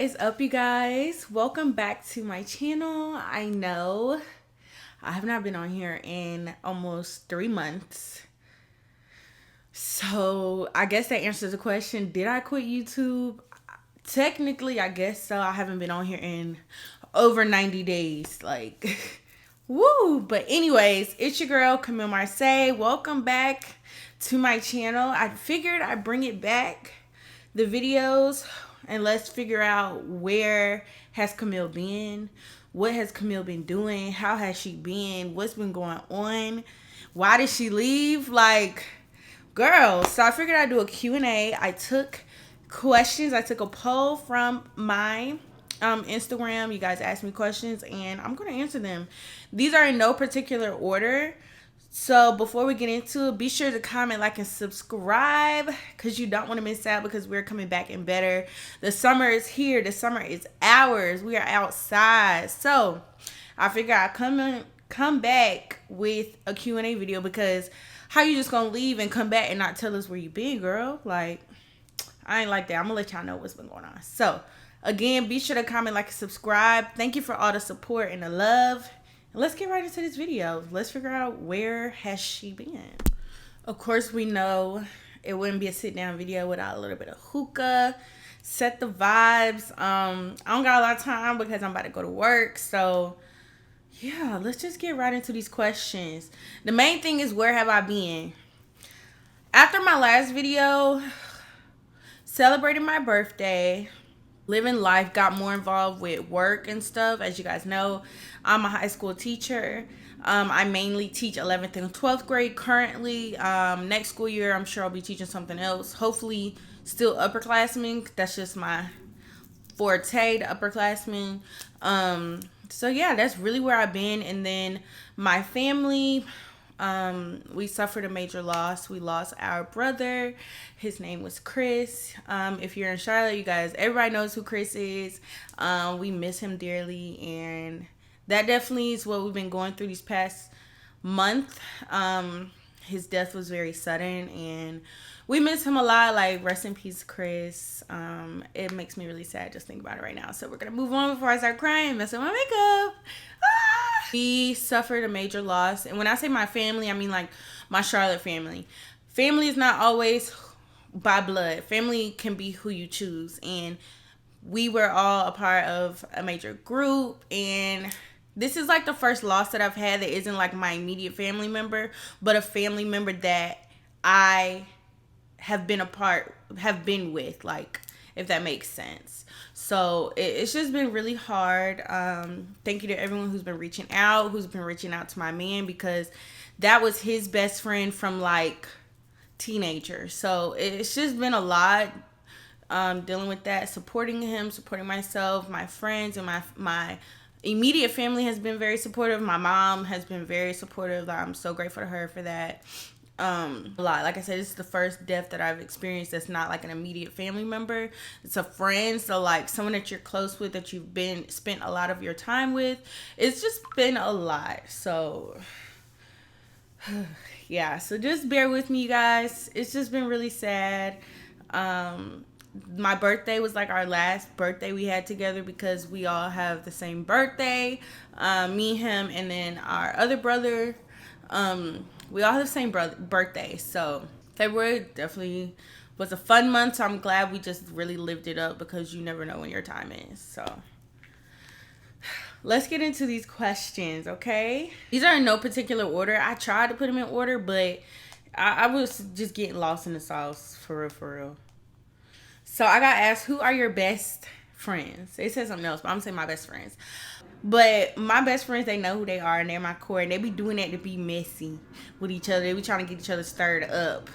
is up, you guys? Welcome back to my channel. I know I have not been on here in almost 3 months. So I guess that answers the question. Did I quit YouTube? Technically, I guess so. I haven't been on here in over 90 days. Like, woo. But anyways, it's your girl, Camille Marseille. Welcome back to my channel. I figured I'd bring it back, the videos, and let's figure out where has Camille been, what has Camille been doing, how has she been, what's been going on, why did she leave, like, girl. So I figured I'd do a Q&A. I took questions. I took a poll from my Instagram. You guys asked me questions and I'm going to answer them. These are in no particular order. So before we get into it, be sure to comment, like, and subscribe because you don't want to miss out because we're coming back and better. The summer is here. The summer is ours. We are outside. So I figured I'd come back with a Q&A video because how you just gonna leave and come back and not tell us where you been, girl? Like, I ain't like that. I'm gonna let y'all know what's been going on. So again, be sure to comment, like, and subscribe. Thank you for all the support and the love. Let's get right into this video. Let's figure out where has she been. Of course, we know it wouldn't be a sit down video without a little bit of hookah. Set the vibes. I don't got a lot of time because I'm about to go to work. So yeah, let's just get right into these questions. The main thing is, where have I been? After my last video, celebrating my birthday, living life, got more involved with work and stuff. As you guys know, I'm a high school teacher. I mainly teach 11th and 12th grade currently. Next school year, I'm sure I'll be teaching something else. Hopefully, still upperclassmen. That's just my forte, the upperclassmen. So yeah, that's really where I've been. And then my family, we suffered a major loss. We lost our brother. His name was Chris. If you're in Charlotte, you guys, everybody knows who Chris is. We miss him dearly, and that definitely is what we've been going through these past month. His death was very sudden, and we miss him a lot. Like, rest in peace, Chris. It makes me really sad just think about it right now. So we're gonna move on before I start crying, mess with my makeup. We suffered a major loss, and when I say my family, I mean like my Charlotte family. Family is not always by blood. Family can be who you choose, and we were all a part of a major group, and this is like the first loss that I've had that isn't like my immediate family member, but a family member that I have been with, like, if that makes sense. So it's just been really hard. Thank you to everyone who's been reaching out to my man, because that was his best friend from like teenager. So it's just been a lot, dealing with that, supporting him, supporting myself, my friends, and my immediate family has been very supportive. My mom has been very supportive. I'm so grateful to her for that. A lot. Like I said, this is the first death that I've experienced that's not like an immediate family member. It's a friend, so like someone that you're close with, that you've spent a lot of your time with. It's just been a lot. So yeah, so just bear with me, you guys. It's just been really sad. My birthday was like our last birthday we had together because we all have the same birthday. Me, him, and then our other brother. We all have the same birthday. So February definitely was a fun month. So I'm glad we just really lived it up, because you never know when your time is. So let's get into these questions, okay? These are in no particular order. I tried to put them in order, but I was just getting lost in the sauce, for real. So I got asked, who are your best friends? It said something else, but I'm going to say my best friends. But my best friends, they know who they are, and they're my core, and they be doing that to be messy with each other. They be trying to get each other stirred up.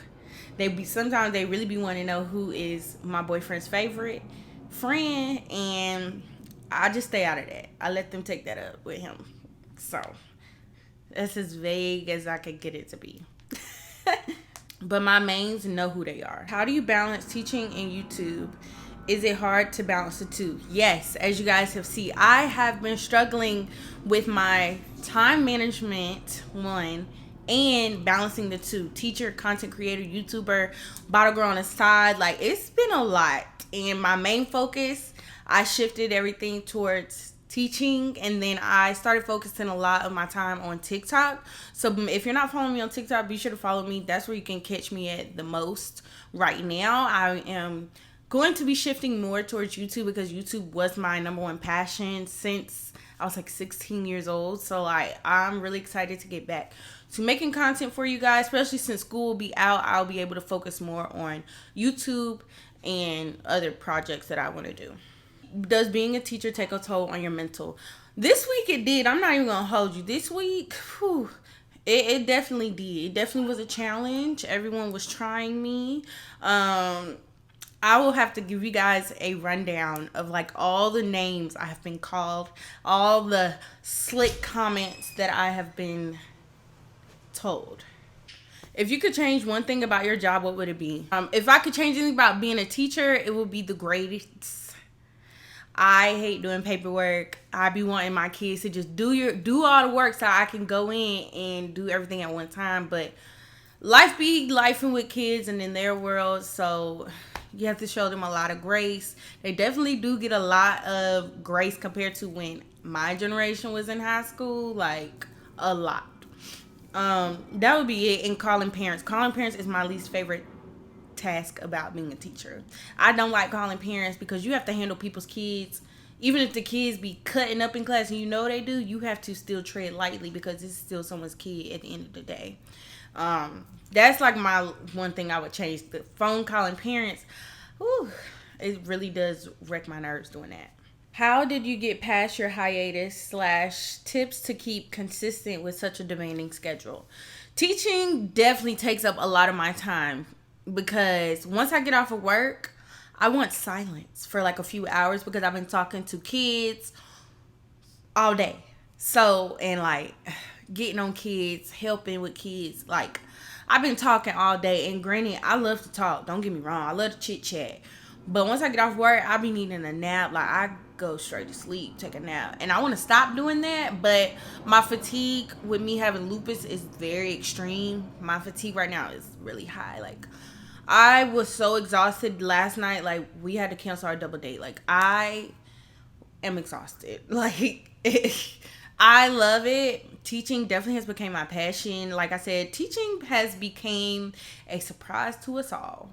Sometimes they really be wanting to know who is my boyfriend's favorite friend, and I just stay out of that. I let them take that up with him. So that's as vague as I could get it to be. But my mains know who they are. How do you balance teaching and YouTube? Is it hard to balance the two? Yes, as you guys have seen, I have been struggling with my time management, one, and balancing the two. Teacher, content creator, YouTuber, bottle girl on the side. Like, it's been a lot. And my main focus, I shifted everything towards teaching, and then I started focusing a lot of my time on TikTok. So if you're not following me on TikTok, be sure to follow me. That's where you can catch me at the most right now. I am going to be shifting more towards YouTube because YouTube was my number one passion since I was like 16 years old. So I'm really excited to get back to making content for you guys, especially since school will be out. I'll be able to focus more on YouTube and other projects that I want to do. Does being a teacher take a toll on your mental? This week it did. I'm not even gonna hold you. This week, whew, it definitely did. It definitely was a challenge. Everyone was trying me. I will have to give you guys a rundown of like all the names I have been called, all the slick comments that I have been told. If you could change one thing about your job, what would it be? If I could change anything about being a teacher, it would be the grades. I hate doing paperwork. I be wanting my kids to just do all the work so I can go in and do everything at one time. But life be lifing with kids and in their world, so you have to show them a lot of grace. They definitely do get a lot of grace compared to when my generation was in high school, like a lot. That would be it. And calling parents. Calling parents is my least favorite task about being a teacher. I don't like calling parents because you have to handle people's kids. Even if the kids be cutting up in class and you know they do, you have to still tread lightly because it's still someone's kid at the end of the day. That's like my one thing I would change. The phone calling parents, whew, it really does wreck my nerves doing that. How did you get past your hiatus / tips to keep consistent with such a demanding schedule? Teaching definitely takes up a lot of my time because once I get off of work, I want silence for like a few hours because I've been talking to kids all day. So, and like getting on kids, helping with kids, like I've been talking all day. And granted, I love to talk. Don't get me wrong. I love to chit chat. But once I get off work, I be needing a nap. Like I go straight to sleep, take a nap. And I want to stop doing that. But my fatigue with me having lupus is very extreme. My fatigue right now is really high. Like I was so exhausted last night. Like we had to cancel our double date. Like I am exhausted. Like I love it. Teaching definitely has become my passion. Like I said, teaching has become a surprise to us all.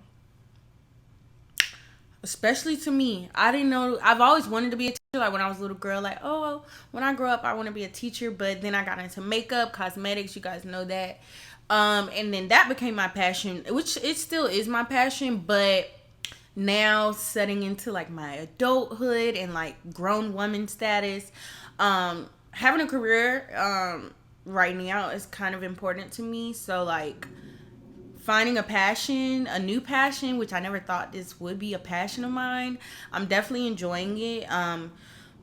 Especially to me. I didn't know. I've always wanted to be a teacher. Like when I was a little girl, like, oh, when I grow up, I want to be a teacher. But then I got into makeup, cosmetics. You guys know that. And then that became my passion, which it still is my passion. But now setting into like my adulthood and like grown woman status, having a career right now is kind of important to me. So like finding a passion, a new passion, which I never thought this would be a passion of mine. I'm definitely enjoying it.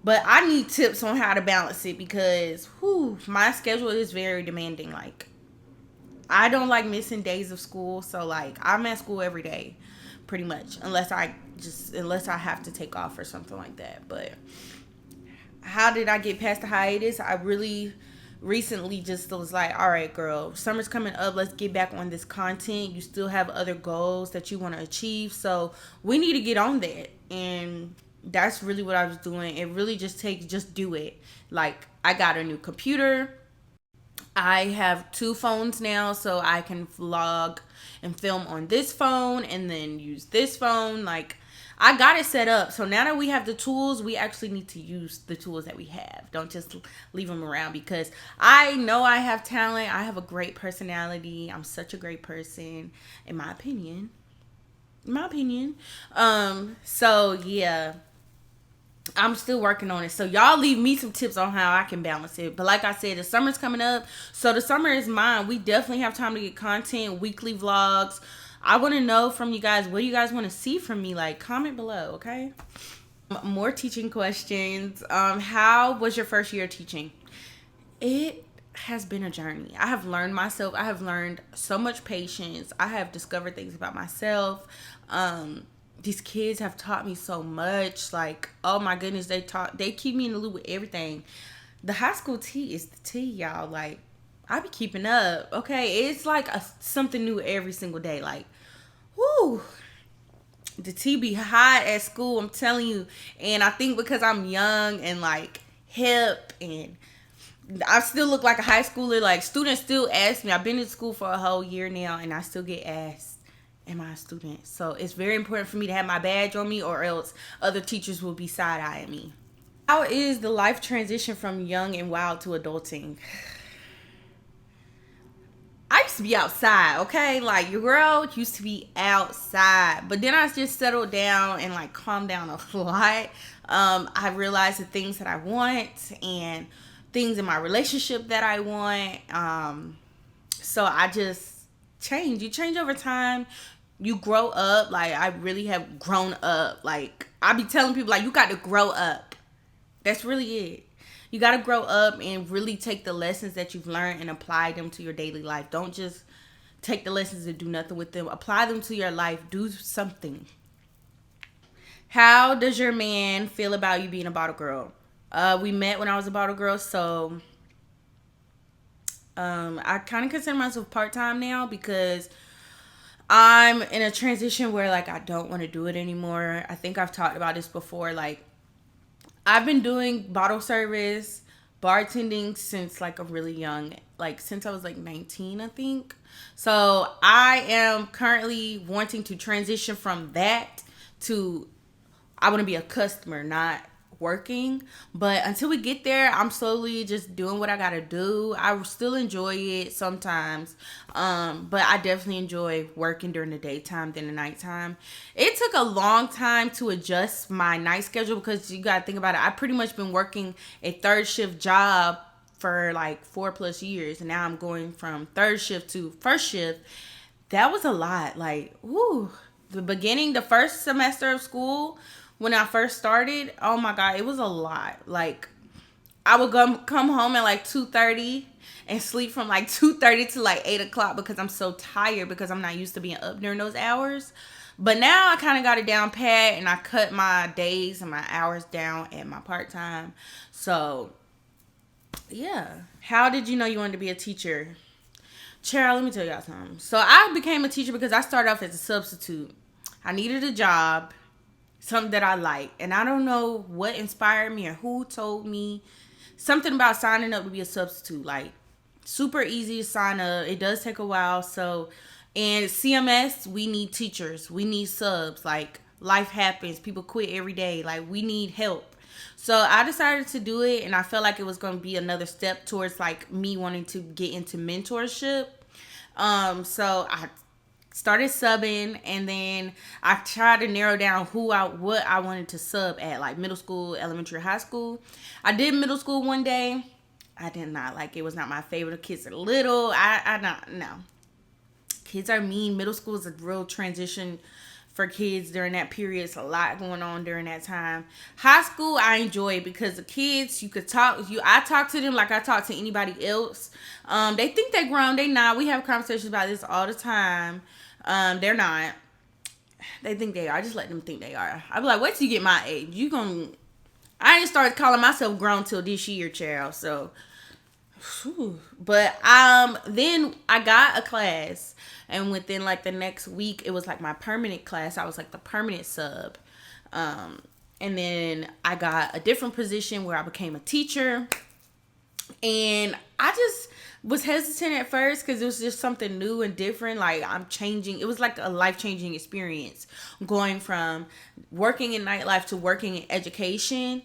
But I need tips on how to balance it because my schedule is very demanding. Like I don't like missing days of school. So like I'm at school every day pretty much unless I have to take off or something like that. But how did I get past the hiatus? I really recently just was like, all right, girl, summer's coming up. Let's get back on this content. You still have other goals that you want to achieve. So we need to get on that. And that's really what I was doing. It really just do it. Like I got a new computer. I have 2 phones now, so I can vlog and film on this phone and then use this phone. Like I got it set up. So now that we have the tools, we actually need to use the tools that we have. Don't just leave them around because I know I have talent. I have a great personality. I'm such a great person, in my opinion. So yeah, I'm still working on it. So y'all leave me some tips on how I can balance it. But like I said, the summer's coming up. So the summer is mine. We definitely have time to get content, weekly vlogs. I want to know from you guys, what do you guys want to see from me? Like, comment below, okay? More teaching questions. How was your first year teaching? It has been a journey. I have learned myself. I have learned so much patience. I have discovered things about myself. These kids have taught me so much. Like, oh my goodness, they keep me in the loop with everything. The high school tea is the tea, y'all. Like, I be keeping up, okay? It's like something new every single day. Like, whoo. The tea be hot at school, I'm telling you. And I think because I'm young and like hip and I still look like a high schooler, like students still ask me. I've been in school for a whole year now and I still get asked, am I a student? So it's very important for me to have my badge on me or else other teachers will be side-eyeing me. How is the life transition from young and wild to adulting? I used to be outside, okay? Like your girl used to be outside. But then I just settled down and like calmed down a lot. I realized the things that I want and things in my relationship that I want. So I just change. You change over time. You grow up. Like I really have grown up. Like I be telling people like you got to grow up. That's really it. You got to grow up and really take the lessons that you've learned and apply them to your daily life. Don't just take the lessons and do nothing with them. Apply them to your life. Do something. How does your man feel about you being a bottle girl? We met when I was a bottle girl, so I kind of consider myself part-time now because I'm in a transition where like I don't want to do it anymore. I think I've talked about this before. Like I've been doing bottle service, bartending since like a really young, like since I was like 19, I think. So I am currently wanting to transition from that to I want to be a customer, not working. But until we get there, I'm slowly just doing what I gotta do. I still enjoy it sometimes, but I definitely enjoy working during the daytime than the nighttime. It took a long time to adjust my night schedule because you gotta think about it. I pretty much been working a third shift job for like 4+ years, and now I'm going from third shift to first shift. That was a lot. Like, whoo, the first semester of school when I first started, oh my God, it was a lot. Like, I would come home at like 2:30 and sleep from like 2:30 to like 8 o'clock because I'm so tired because I'm not used to being up during those hours. But now I kind of got it down pat and I cut my days and my hours down at my part-time. So, yeah. How did you know you wanted to be a teacher? Cheryl, let me tell y'all something. So I became a teacher because I started off as a substitute. I needed a job, something that I like. And I don't know what inspired me or who told me something about signing up to be a substitute. Like, super easy to sign up. It does take a while. So, and CMS, we need teachers. We need subs. Like, life happens. People quit every day. Like, we need help. So I decided to do it, and I felt like it was going to be another step towards like me wanting to get into mentorship. So I started subbing, and then I tried to narrow down what I wanted to sub at, like middle school, elementary, high school. I did middle school one day. I did not like it. It was not my favorite. The kids are little. I not no. Kids are mean. Middle school is a real transition for kids during that period. It's a lot going on during that time. High school, I enjoy it because the kids, you could talk. I talk to them like I talk to anybody else. They think they're grown. They not. We have conversations about this all the time. They're not. They think they are. I just let them think they are. I be like, wait till you get my age. I ain't started calling myself grown till this year, child. So, whew. But then I got a class, and within like the next week, it was like my permanent class. I was like the permanent sub. And then I got a different position where I became a teacher. And I just was hesitant at first because it was just something new and different. Like, I'm changing. It was like a life-changing experience going from working in nightlife to working in education.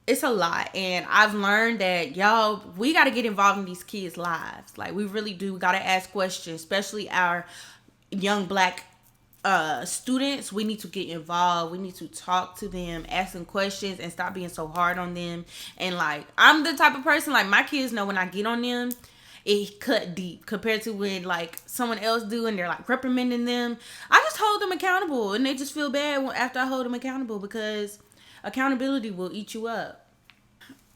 It's a lot. And I've learned that, y'all, we got to get involved in these kids' lives. Like, we really do. We got to ask questions, especially our young black students. We need to get involved. We need to talk to them, ask them questions, and stop being so hard on them. And like, I'm the type of person, like, my kids know when I get on them, it cut deep compared to when like someone else do and they're like reprimanding them. I just hold them accountable, and they just feel bad after I hold them accountable because accountability will eat you up.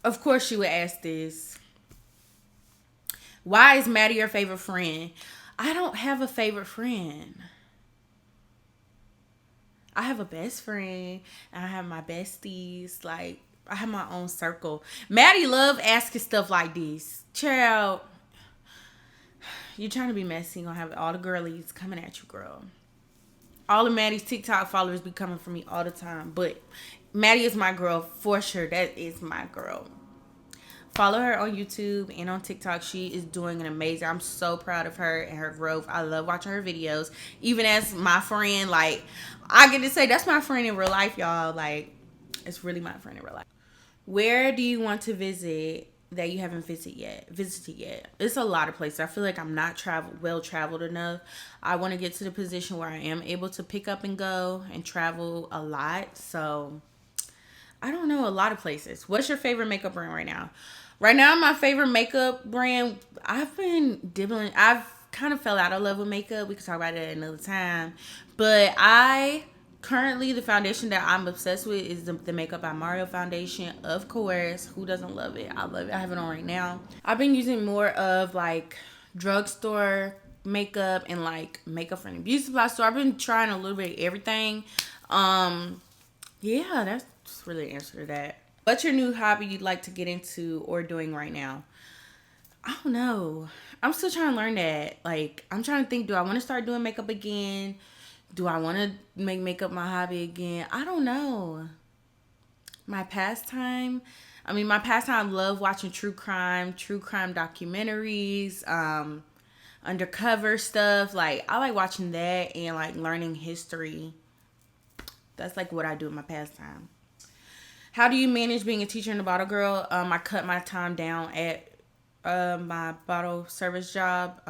Of course you would ask this. Why is Maddie your favorite friend? I don't have a favorite friend. I have a best friend, and I have my besties. Like, I have my own circle. Maddie love asking stuff like this. Child, you're trying to be messy. You're going to have all the girlies coming at you, girl. All of Maddie's TikTok followers be coming for me all the time. But Maddie is my girl for sure. That is my girl. Follow her on YouTube and on TikTok. She is doing an amazing. I'm so proud of her and her growth. I love watching her videos. Even as my friend, like I get to say that's my friend in real life, y'all. Like it's really my friend in real life. Where do you want to visit that you haven't visited yet? It's a lot of places. I feel like I'm not well traveled enough. I want to get to the position where I am able to pick up and go and travel a lot. So I don't know, a lot of places. What's your favorite makeup brand right now? Right now, my favorite makeup brand, I've been dibbling. I've kind of fell out of love with makeup. We can talk about it another time. But currently, the foundation that I'm obsessed with is the Makeup by Mario foundation. Of course, who doesn't love it? I love it. I have it on right now. I've been using more of like drugstore makeup and like makeup from the beauty supply store. I've been trying a little bit of everything. Yeah, that's just really the answer to that. What's your new hobby you'd like to get into or doing right now? I don't know. I'm still trying to learn that. Like, I'm trying to think, do I want to start doing makeup again? Do I want to make makeup my hobby again? I don't know. My pastime. My pastime, I love watching true crime documentaries, undercover stuff. Like, I like watching that and like learning history. That's like what I do in my pastime. How do you manage being a teacher and a bottle girl? I cut my time down at my bottle service job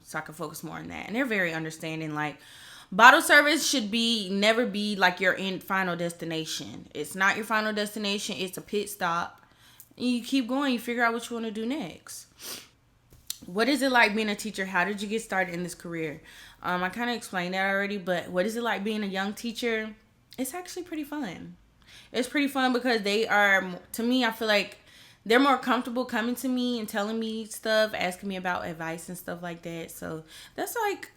so I can focus more on that. And they're very understanding. Like, bottle service should never be like your final destination. It's not your final destination. It's a pit stop. And you keep going. You figure out what you want to do next. What is it like being a teacher? How did you get started in this career? I kind of explained that already, but what is it like being a young teacher? It's actually pretty fun. It's pretty fun because they are, to me, I feel like they're more comfortable coming to me and telling me stuff, asking me about advice and stuff like that. So that's like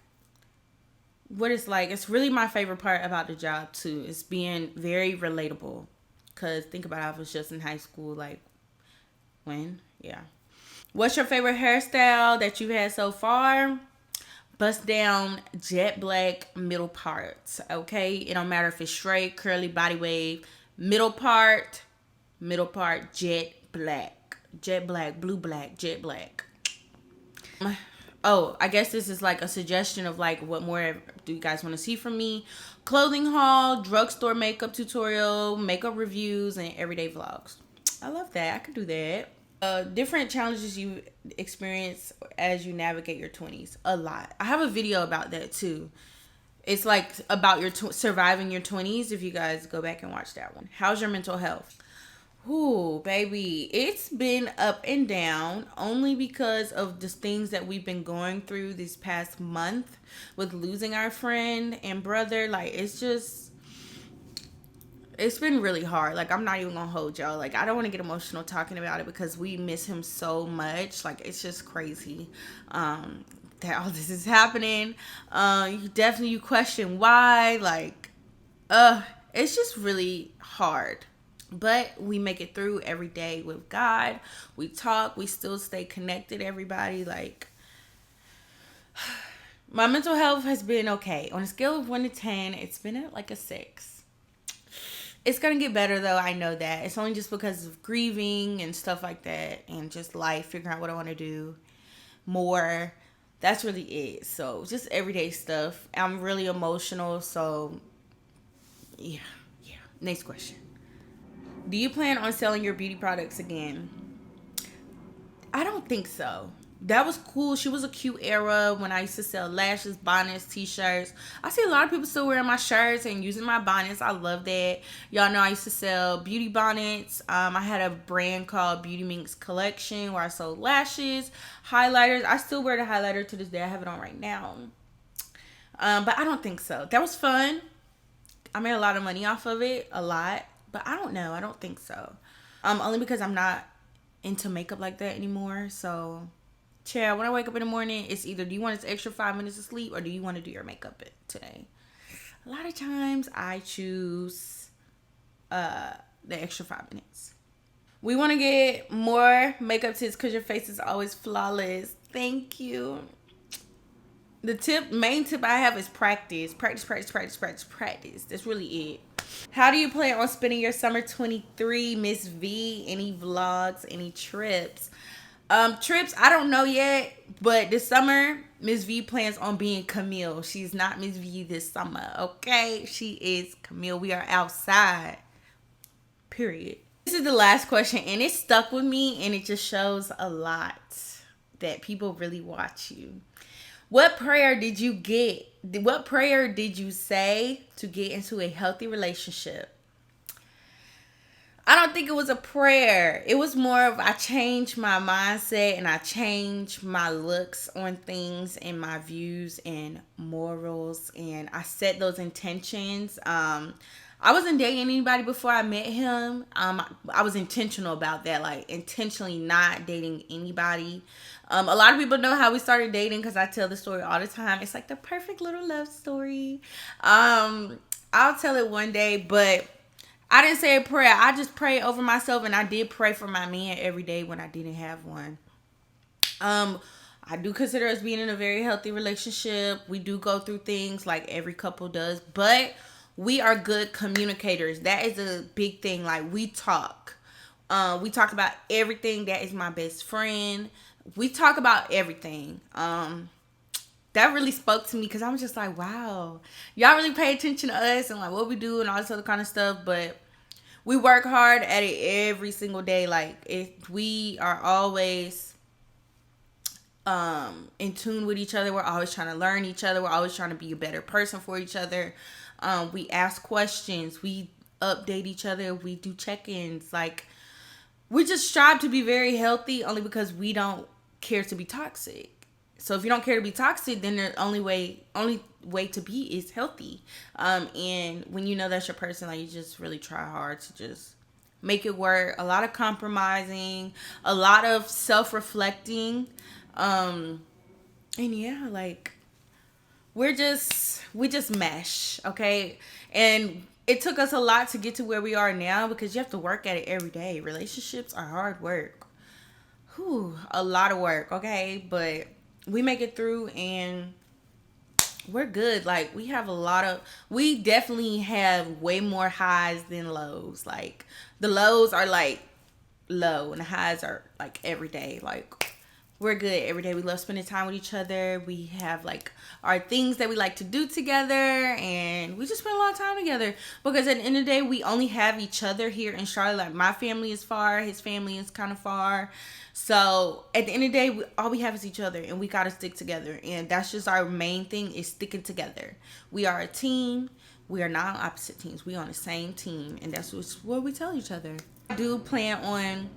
what it's like. It's really my favorite part about the job too. It's being very relatable. Because think about it, I was just in high school, like when? Yeah. What's your favorite hairstyle that you've had so far? Bust down jet black middle parts, okay? It don't matter if it's straight, curly, body wave. Middle part, jet black. Jet black, blue black, jet black. Oh, I guess this is like a suggestion of like what more do you guys want to see from me? Clothing haul, drugstore makeup tutorial, makeup reviews, and everyday vlogs. I love that. I could do that. Different challenges you experience as you navigate your 20s. A lot. I have a video about that too. It's like about your surviving your 20s. If you guys go back and watch that one. How's your mental health? Ooh, baby, it's been up and down only because of the things that we've been going through this past month with losing our friend and brother. Like, it's been really hard. Like, I'm not even gonna hold y'all. Like, I don't want to get emotional talking about it because we miss him so much. Like, it's just crazy that all this is happening. You question why. Like, it's just really hard. But we make it through every day with God. We talk. We still stay connected, everybody. Like, my mental health has been okay. On a scale of 1 to 10, it's been at like a 6. It's going to get better, though. I know that. It's only just because of grieving and stuff like that. And just life, figuring out what I want to do more. That's really it. So, just everyday stuff. I'm really emotional. So, yeah. Next question. Do you plan on selling your beauty products again? I don't think so. That was cool. She was a cute era when I used to sell lashes, bonnets, t-shirts. I see a lot of people still wearing my shirts and using my bonnets. I love that. Y'all know I used to sell beauty bonnets. I had a brand called Beauty Minx Collection where I sold lashes, highlighters. I still wear the highlighter to this day. I have it on right now. But I don't think so. That was fun. I made a lot of money off of it. A lot. But I don't know. I don't think so. Only because I'm not into makeup like that anymore. So, child, when I wake up in the morning, it's either do you want this extra 5 minutes of sleep or do you want to do your makeup today? A lot of times I choose the extra 5 minutes. We want to get more makeup tips because your face is always flawless. Thank you. The main tip I have is practice. Practice. That's really it. How do you plan on spending your summer 23, Miss V? Any vlogs, any trips? Trips, I don't know yet, but this summer, Miss V plans on being Camille. She's not Miss V this summer, okay? She is Camille. We are outside. Period. This is the last question, and it stuck with me, and it just shows a lot that people really watch you. What prayer did you get? What prayer did you say to get into a healthy relationship? I don't think it was a prayer. It was more of I changed my mindset and I changed my looks on things and my views and morals, and I set those intentions. I wasn't dating anybody before I met him. I was intentional about that, like intentionally not dating anybody. A lot of people know how we started dating because I tell the story all the time. It's like the perfect little love story. I'll tell it one day, but I didn't say a prayer. I just prayed over myself, and I did pray for my man every day when I didn't have one. I do consider us being in a very healthy relationship. We do go through things like every couple does, but we are good communicators. That is a big thing. Like, we talk. We talk about everything. That is my best friend. We talk about everything. That really spoke to me because I was just like, wow, y'all really pay attention to us and like what we do and all this other kind of stuff. But we work hard at it every single day. Like, if we are always in tune with each other. We're always trying to learn each other. We're always trying to be a better person for each other. We ask questions. We update each other. We do check-ins. Like, we just strive to be very healthy only because we don't care to be toxic. So if you don't care to be toxic, then the only way to be is healthy. And when you know that's your person, like, you just really try hard to just make it work. A lot of compromising, a lot of self-reflecting. And yeah, like, we just mesh, okay? And it took us a lot to get to where we are now because you have to work at it every day. Relationships are hard work. A lot of work, okay? But we make it through and we're good. Like, we definitely have way more highs than lows. Like, the lows are like low and the highs are like every day. Like, we're good every day. We love spending time with each other. We have like our things that we like to do together, and we just spend a lot of time together because at the end of the day, we only have each other here in Charlotte. Like, my family is far, his family is kind of far. So at the end of the day, all we have is each other, and we got to stick together. And that's just our main thing, is sticking together. We are a team. We are not on opposite teams. We are on the same team, and that's what we tell each other. I do plan on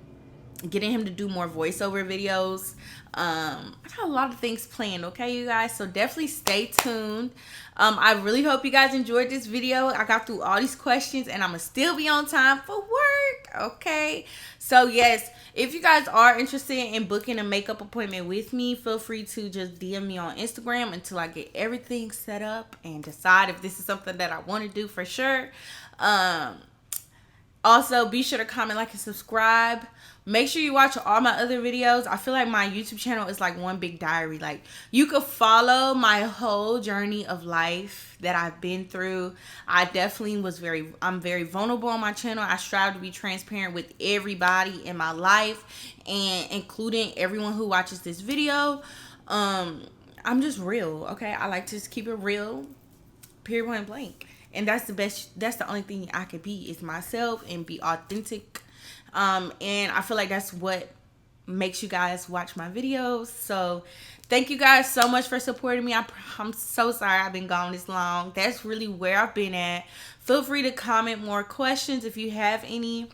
getting him to do more voiceover videos. I got a lot of things planned, okay, you guys? So definitely stay tuned. I really hope you guys enjoyed this video. I got through all these questions, and I'm gonna still be on time for work, okay? So yes, if you guys are interested in booking a makeup appointment with me, feel free to just DM me on Instagram until I get everything set up and decide if this is something that I want to do for sure. Also, be sure to comment, like, and subscribe. Make sure you watch all my other videos. I feel like my YouTube channel is like one big diary. Like, you could follow my whole journey of life that I've been through. I'm very vulnerable on my channel. I strive to be transparent with everybody in my life, and including everyone who watches this video. I'm just real, okay? I like to just keep it real, period, point blank. And that's the only thing I could be, is myself and be authentic. And I feel like that's what makes you guys watch my videos. So thank you guys so much for supporting me. I'm so sorry I've been gone this long. That's really where I've been at. Feel free to comment more questions if you have any.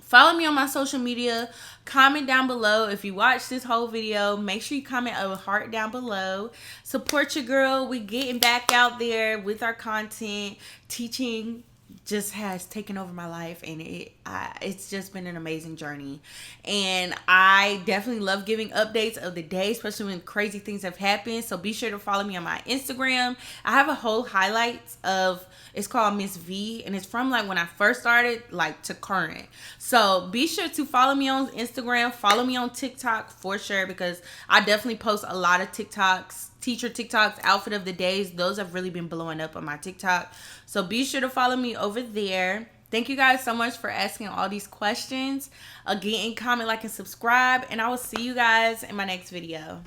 Follow me on my social media. Comment down below. If you watch this whole video, make sure you comment a heart down below. Support your girl. We getting back out there with our content, teaching just has taken over my life, and it's just been an amazing journey. And I definitely love giving updates of the day, especially when crazy things have happened. So be sure to follow me on my Instagram. I have a whole highlights of, it's called Miss V, and it's from like when I first started like to current. So be sure to follow me on Instagram, follow me on TikTok for sure, because I definitely post a lot of TikToks, teacher TikToks, outfit of the days. Those have really been blowing up on my TikTok. So be sure to follow me over there. Thank you guys so much for asking all these questions. Again, comment, like, and subscribe. And I will see you guys in my next video.